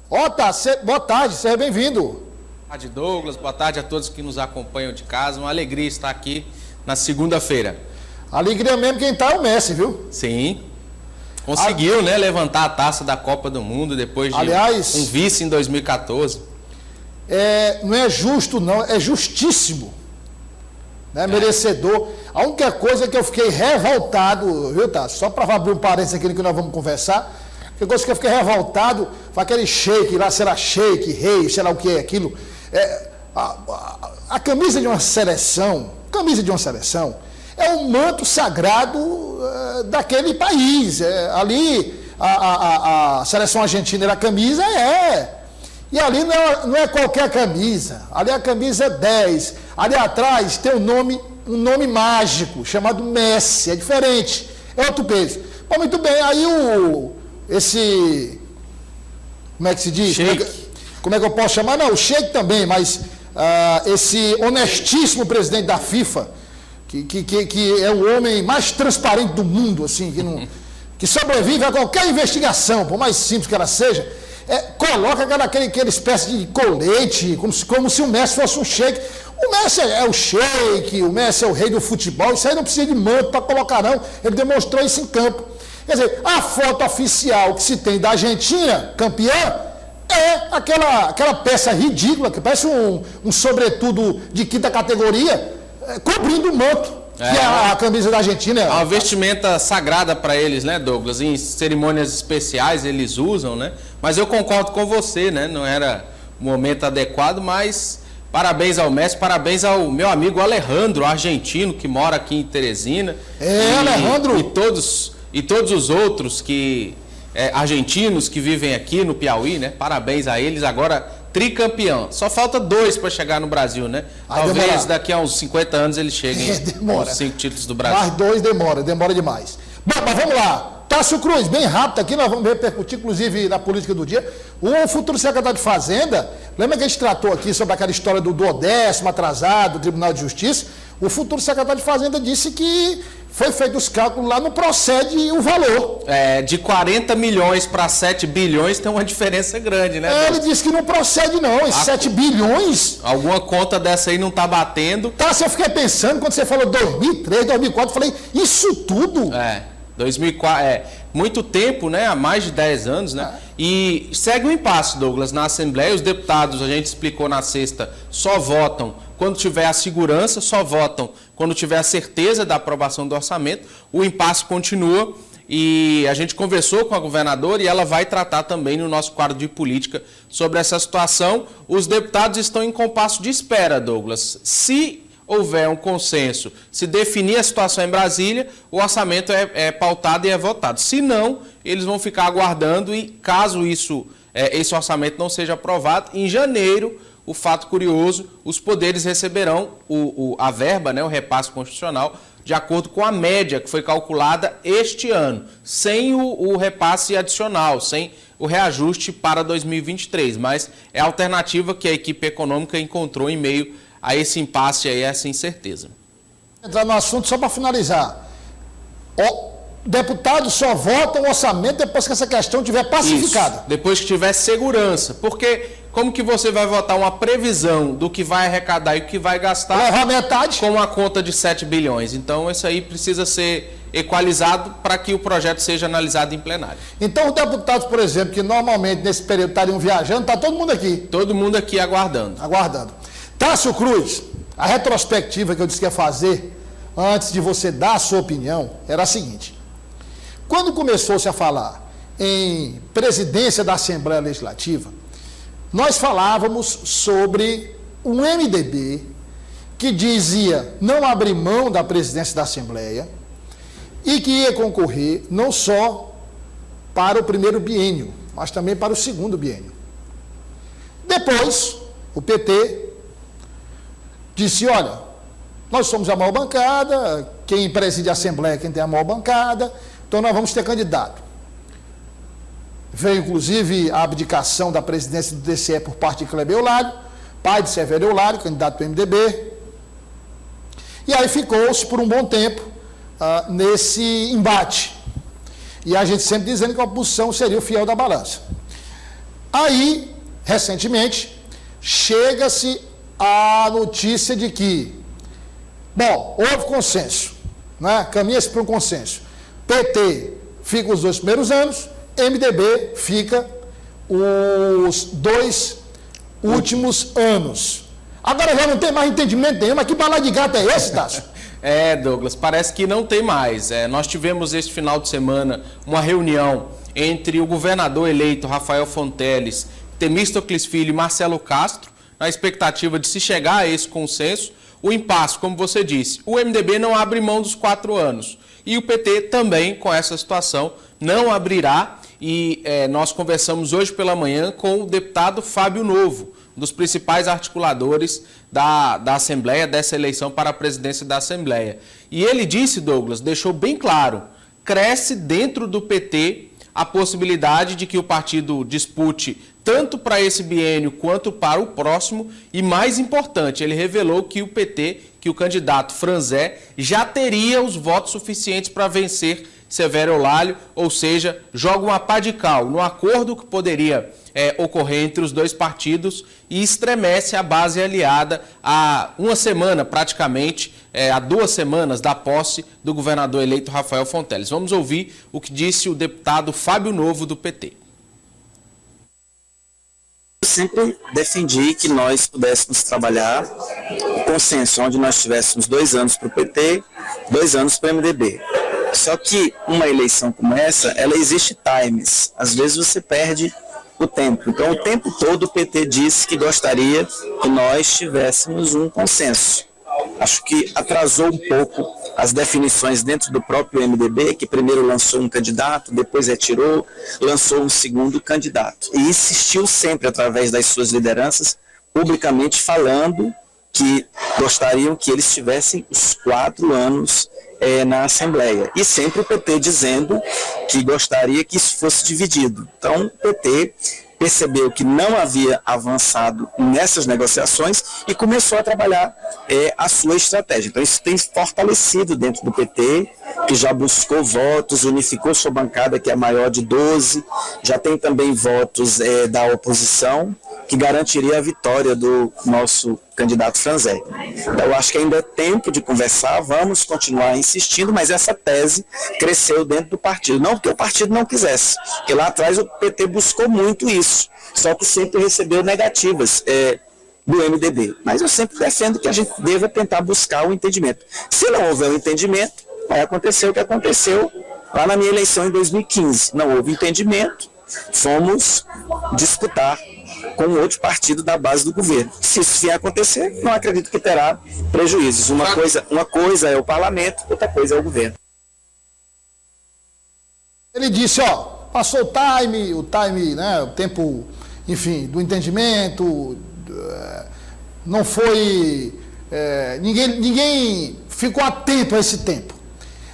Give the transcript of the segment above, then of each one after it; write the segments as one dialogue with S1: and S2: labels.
S1: Ó, tá, boa tarde, seja bem-vindo.
S2: Boa tarde, Douglas. Boa tarde a todos que nos acompanham de casa. Uma alegria estar aqui na segunda-feira.
S1: Alegria mesmo quem tá é o Messi, viu?
S2: Sim. Conseguiu, né, levantar a taça da Copa do Mundo depois de um vice em 2014.
S1: Não é justo, não, é justíssimo. Né? Merecedor. A única coisa que eu fiquei revoltado, viu, tá? Só para abrir um parênteses aqui que nós vamos conversar. A única coisa que eu fiquei revoltado foi aquele sheik lá, será sheik, rei, sei lá o que é aquilo. A camisa de uma seleção, é um manto sagrado daquele país. Ali, a seleção argentina era a camisa, E ali não é qualquer camisa. Ali é a camisa 10. Ali atrás tem um nome mágico, chamado Messi. É diferente. É outro peso. Bom, muito bem. Aí como é que se diz? Como é que eu posso chamar? Não, o sheik também, mas esse honestíssimo presidente da FIFA, que é o homem mais transparente do mundo, assim, que sobrevive a qualquer investigação, por mais simples que ela seja, coloca aquela espécie de colete, como se o Messi fosse um sheik. O Messi é o sheik, o Messi é o rei do futebol, isso aí não precisa de manto para colocar, não. Ele demonstrou isso em campo. Quer dizer, a foto oficial que se tem da Argentina, campeã, é aquela peça ridícula, que parece um sobretudo de quinta categoria, cobrindo o manto, que é a camisa da Argentina.
S2: É uma vestimenta sagrada para eles, né, Douglas? Em cerimônias especiais eles usam, né? Mas eu concordo com você, né? Não era o momento adequado, mas parabéns ao Messi, parabéns ao meu amigo Alejandro, argentino, que mora aqui em Teresina.
S1: Alejandro!
S2: E todos os outros argentinos que vivem aqui no Piauí, né? Parabéns a eles. Agora, tricampeão. Só falta 2 para chegar no Brasil, né? Talvez daqui a uns 50 anos eles cheguem aos 5 títulos do Brasil.
S1: Mais 2 demora demais. Bom, mas vamos lá. Tássio Cruz, bem rápido aqui, nós vamos repercutir, inclusive, na política do dia. O futuro secretário de Fazenda, lembra que a gente tratou aqui sobre aquela história do 10º atrasado, do Tribunal de Justiça? O futuro secretário de Fazenda disse que foi feito os cálculos lá, não procede o valor.
S2: De 40 milhões para 7 bilhões tem uma diferença grande, né?
S1: Ele disse que não procede não, 7 bilhões...
S2: Alguma conta dessa aí não está batendo.
S1: Eu fiquei pensando, quando você falou 2003, 2004, eu falei, isso tudo?
S2: 2004, muito tempo, né? Há mais de 10 anos, né? E segue um impasse, Douglas, na Assembleia. Os deputados, a gente explicou na sexta, só votam quando tiver a segurança, só votam quando tiver a certeza da aprovação do orçamento. O impasse continua e a gente conversou com a governadora e ela vai tratar também no nosso quadro de política sobre essa situação. Os deputados estão em compasso de espera, Douglas. Se houver um consenso, se definir a situação em Brasília, o orçamento é pautado e é votado. Se não, eles vão ficar aguardando e, caso esse orçamento não seja aprovado, em janeiro, o fato curioso, os poderes receberão a verba, né, o repasse constitucional, de acordo com a média que foi calculada este ano, sem o repasse adicional, sem o reajuste para 2023. Mas é a alternativa que a equipe econômica encontrou em meio a esse impasse e essa incerteza.
S1: Entrar no assunto só para finalizar. O deputado só vota o orçamento depois que essa questão estiver pacificada.
S2: Isso, depois que tiver segurança. Porque como que você vai votar uma previsão do que vai arrecadar e o que vai gastar
S1: levar metade
S2: com uma conta de 7 bilhões? Então, isso aí precisa ser equalizado para que o projeto seja analisado em plenário.
S1: Então, os deputados, por exemplo, que normalmente nesse período estariam viajando, está todo mundo aqui?
S2: Todo mundo aqui aguardando.
S1: Tássio Cruz, a retrospectiva que eu disse que ia fazer, antes de você dar a sua opinião, era a seguinte. Quando começou-se a falar em presidência da Assembleia Legislativa, nós falávamos sobre um MDB que dizia não abrir mão da presidência da Assembleia e que ia concorrer não só para o primeiro biênio, mas também para o segundo biênio. Depois, o PT disse, olha, nós somos a maior bancada, quem preside a Assembleia é quem tem a maior bancada, então nós vamos ter candidato. Veio, inclusive, a abdicação da presidência do TCE por parte de Kleber Eulário, pai de Severo Eulário, candidato do MDB. E aí ficou-se por um bom tempo nesse embate. E a gente sempre dizendo que a oposição seria o fiel da balança. Aí, recentemente, chega-se a notícia de que, bom, houve consenso, né? Caminha-se para um consenso. PT fica os 2 primeiros anos, MDB fica os 2 últimos anos. Agora já não tem mais entendimento nenhum, mas que bala de gato é esse, Tássio?
S2: Douglas, parece que não tem mais. Nós tivemos este final de semana uma reunião entre o governador eleito Rafael Fonteles, Temístocles Filho e Marcelo Castro, na expectativa de se chegar a esse consenso. O impasse, como você disse, o MDB não abre mão dos 4 anos. E o PT também, com essa situação, não abrirá. E nós conversamos hoje pela manhã com o deputado Fábio Novo, um dos principais articuladores da Assembleia, dessa eleição para a presidência da Assembleia. E ele disse, Douglas, deixou bem claro, cresce dentro do PT a possibilidade de que o partido dispute tanto para esse biênio quanto para o próximo. E mais importante, ele revelou que o PT, que o candidato Franzé, já teria os votos suficientes para vencer Severo Eulálio, ou seja, joga uma pá de cal no acordo que poderia ocorrer entre os 2 partidos e estremece a base aliada a uma semana, praticamente, a 2 semanas da posse do governador eleito Rafael Fonteles. Vamos ouvir o que disse o deputado Fábio Novo do PT.
S3: Eu sempre defendi que nós pudéssemos trabalhar o consenso, onde nós tivéssemos 2 anos para o PT, 2 anos para o MDB. Só que uma eleição como essa, ela existe times. Às vezes você perde o tempo. Então, o tempo todo o PT disse que gostaria que nós tivéssemos um consenso. Acho que atrasou um pouco as definições dentro do próprio MDB, que primeiro lançou um candidato, depois retirou, lançou um segundo candidato. E insistiu sempre, através das suas lideranças, publicamente falando que gostariam que eles tivessem os 4 anos na Assembleia. E sempre o PT dizendo que gostaria que isso fosse dividido. Então, o PT percebeu que não havia avançado nessas negociações e começou a trabalhar a sua estratégia. Então, isso tem fortalecido dentro do PT, que já buscou votos, unificou sua bancada, que é a maior de 12, já tem também votos da oposição, que garantiria a vitória do nosso candidato Franzé. Então, eu acho que ainda é tempo de conversar, vamos continuar insistindo, mas essa tese cresceu dentro do partido. Não porque o partido não quisesse, porque lá atrás o PT buscou muito isso, só que sempre recebeu negativas do MDB. Mas eu sempre defendo que a gente deva tentar buscar o entendimento. Se não houver o entendimento, vai acontecer o que aconteceu lá na minha eleição em 2015. Não houve entendimento, fomos disputar com outro partido da base do governo. Se isso vier a acontecer, não acredito que terá prejuízos. Uma coisa é o parlamento, outra coisa é o governo.
S1: Ele disse, passou o time, né, o tempo, enfim, do entendimento, não foi, ninguém ficou atento a esse tempo.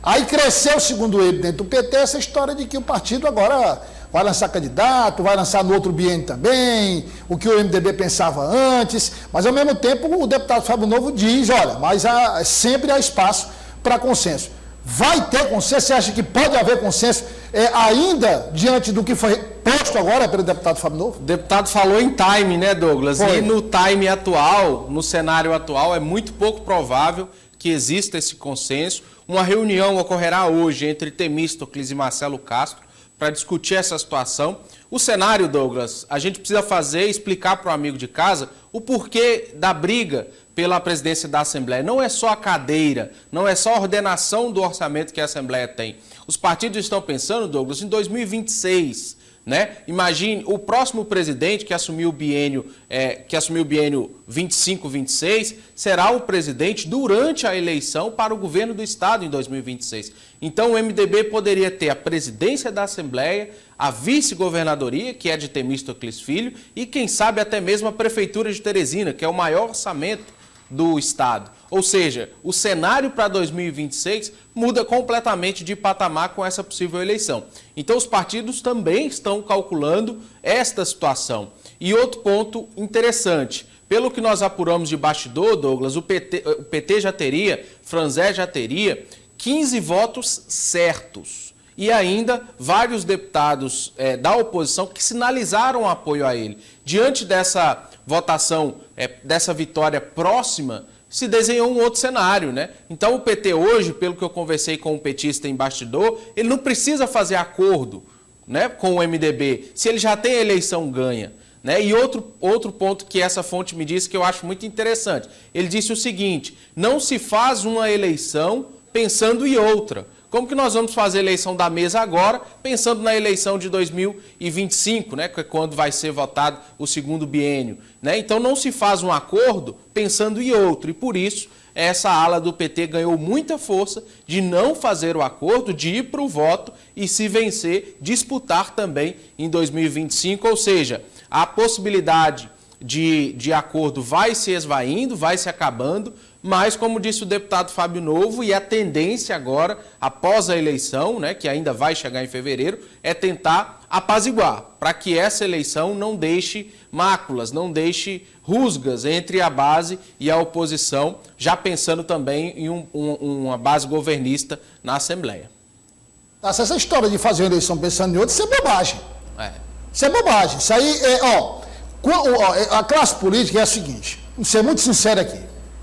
S1: Aí cresceu, segundo ele, dentro do PT, essa história de que o partido agora vai lançar candidato, vai lançar no outro biênio também, o que o MDB pensava antes, mas ao mesmo tempo o deputado Fábio Novo diz, olha, mas sempre há espaço para consenso. Vai ter consenso? Você acha que pode haver consenso ainda diante do que foi posto agora pelo deputado Fábio Novo?
S2: O deputado falou em time, né, Douglas?
S1: Foi.
S2: E no time atual, no cenário atual, é muito pouco provável que exista esse consenso. Uma reunião ocorrerá hoje entre Temístocles e Marcelo Castro para discutir essa situação. O cenário, Douglas, a gente precisa explicar para o amigo de casa o porquê da briga pela presidência da Assembleia. Não é só a cadeira, não é só a ordenação do orçamento que a Assembleia tem. Os partidos estão pensando, Douglas, em 2026, né? Imagine o próximo presidente que assumiu o biênio 25-26 será o presidente durante a eleição para o governo do estado em 2026. Então o MDB poderia ter a presidência da Assembleia, a vice-governadoria, que é de Temístocles Filho, e quem sabe até mesmo a prefeitura de Teresina, que é o maior orçamento do estado. Ou seja, o cenário para 2026 muda completamente de patamar com essa possível eleição. Então os partidos também estão calculando esta situação. E outro ponto interessante, pelo que nós apuramos de bastidor, Douglas, o PT já teria, Franzé já teria 15 votos certos. e ainda vários deputados da oposição que sinalizaram apoio a ele. Diante dessa votação, dessa vitória próxima, se desenhou um outro cenário, né? Então o PT hoje, pelo que eu conversei com um petista em bastidor, ele não precisa fazer acordo, né, com o MDB, se ele já tem a eleição ganha. Né? E outro ponto que essa fonte me disse que eu acho muito interessante. Ele disse o seguinte: não se faz uma eleição pensando em outra. Como que nós vamos fazer a eleição da mesa agora, pensando na eleição de 2025, né, que é quando vai ser votado o segundo biênio, né? Então não se faz um acordo pensando em outro, e por isso essa ala do PT ganhou muita força de não fazer o acordo, de ir para o voto e, se vencer, disputar também em 2025, ou seja, a possibilidade de acordo vai se esvaindo, vai se acabando, mas, como disse o deputado Fábio Novo, e a tendência agora, após a eleição, né, que ainda vai chegar em fevereiro, é tentar apaziguar, para que essa eleição não deixe máculas, não deixe rusgas entre a base e a oposição, já pensando também em uma base governista na Assembleia.
S1: Essa história de fazer uma eleição pensando em outra, isso é bobagem. Isso é bobagem. Isso aí a classe política é a seguinte, vou ser muito sincero aqui,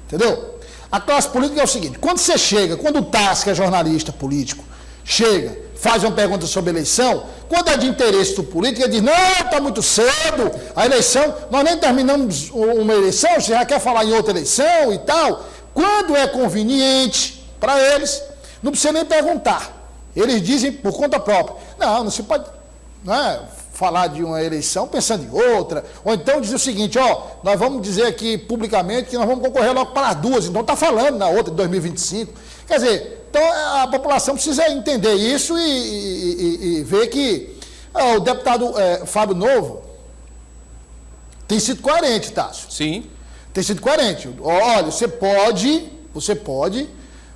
S1: entendeu? A classe política é o seguinte: quando você chega, quando o Tassi, que é jornalista político, chega, faz uma pergunta sobre eleição, quando é de interesse do político, ele diz: não, está muito cedo, a eleição, nós nem terminamos uma eleição, você já quer falar em outra eleição e tal. Quando é conveniente para eles, não precisa nem perguntar. Eles dizem por conta própria: não se pode, falar de uma eleição pensando em outra, ou então dizer o seguinte: nós vamos dizer aqui publicamente que nós vamos concorrer logo para as duas, então está falando na outra de 2025. Quer dizer, então a população precisa entender isso e ver que o deputado Fábio Novo tem sido coerente, Tássio.
S2: Sim.
S1: Tem sido coerente. Olha, você pode,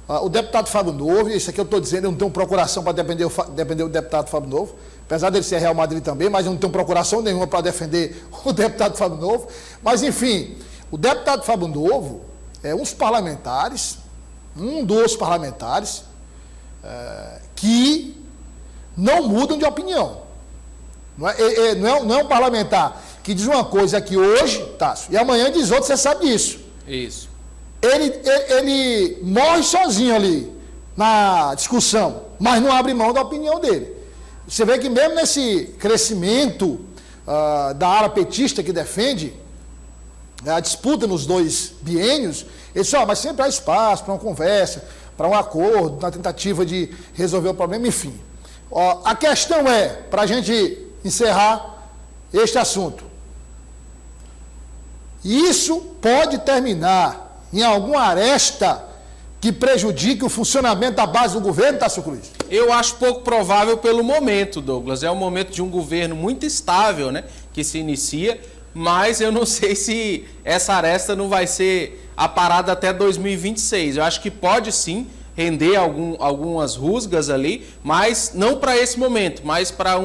S1: o deputado Fábio Novo, isso aqui eu estou dizendo, eu não tenho procuração para defender o deputado Fábio Novo, apesar dele ser Real Madrid também, mas eu não tenho procuração nenhuma para defender o deputado Fábio Novo. Mas, enfim, o deputado Fábio Novo é um dos parlamentares que não mudam de opinião. Não é um parlamentar que diz uma coisa aqui hoje, Tássio, e amanhã diz outra, você sabe disso.
S2: Isso.
S1: Ele morre sozinho ali na discussão, mas não abre mão da opinião dele. Você vê que mesmo nesse crescimento da ala petista que defende a disputa nos dois biênios, ele diz: mas sempre há espaço para uma conversa, para um acordo, na tentativa de resolver o problema, enfim. A questão é, para a gente encerrar este assunto, isso pode terminar em alguma aresta que prejudique o funcionamento da base do governo, Tássio Cruz?
S2: Eu acho pouco provável pelo momento, Douglas. É um momento de um governo muito estável, né, que se inicia, mas eu não sei se essa aresta não vai ser aparada até 2026. Eu acho que pode sim render algumas rusgas ali, mas não para esse momento, mas para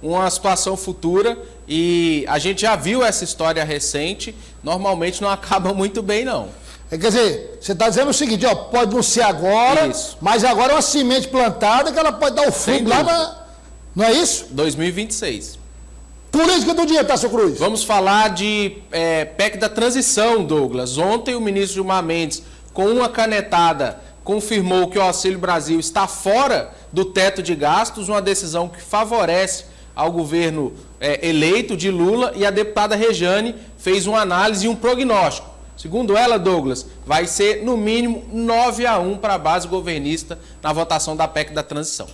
S2: uma situação futura. E a gente já viu essa história recente, normalmente não acaba muito bem, não.
S1: Quer dizer, você está dizendo o seguinte: pode não ser agora,
S2: isso,
S1: mas agora é uma semente plantada que ela pode dar o fruto lá não é isso?
S2: 2026.
S1: Política do dia, Tássio Cruz.
S2: Vamos falar de PEC da transição, Douglas. Ontem o ministro Gilmar Mendes, com uma canetada, confirmou que o Auxílio Brasil está fora do teto de gastos, uma decisão que favorece ao governo eleito de Lula, e a deputada Rejane fez uma análise e um prognóstico. Segundo ela, Douglas, vai ser no mínimo 9-1 para a base governista na votação da PEC da transição.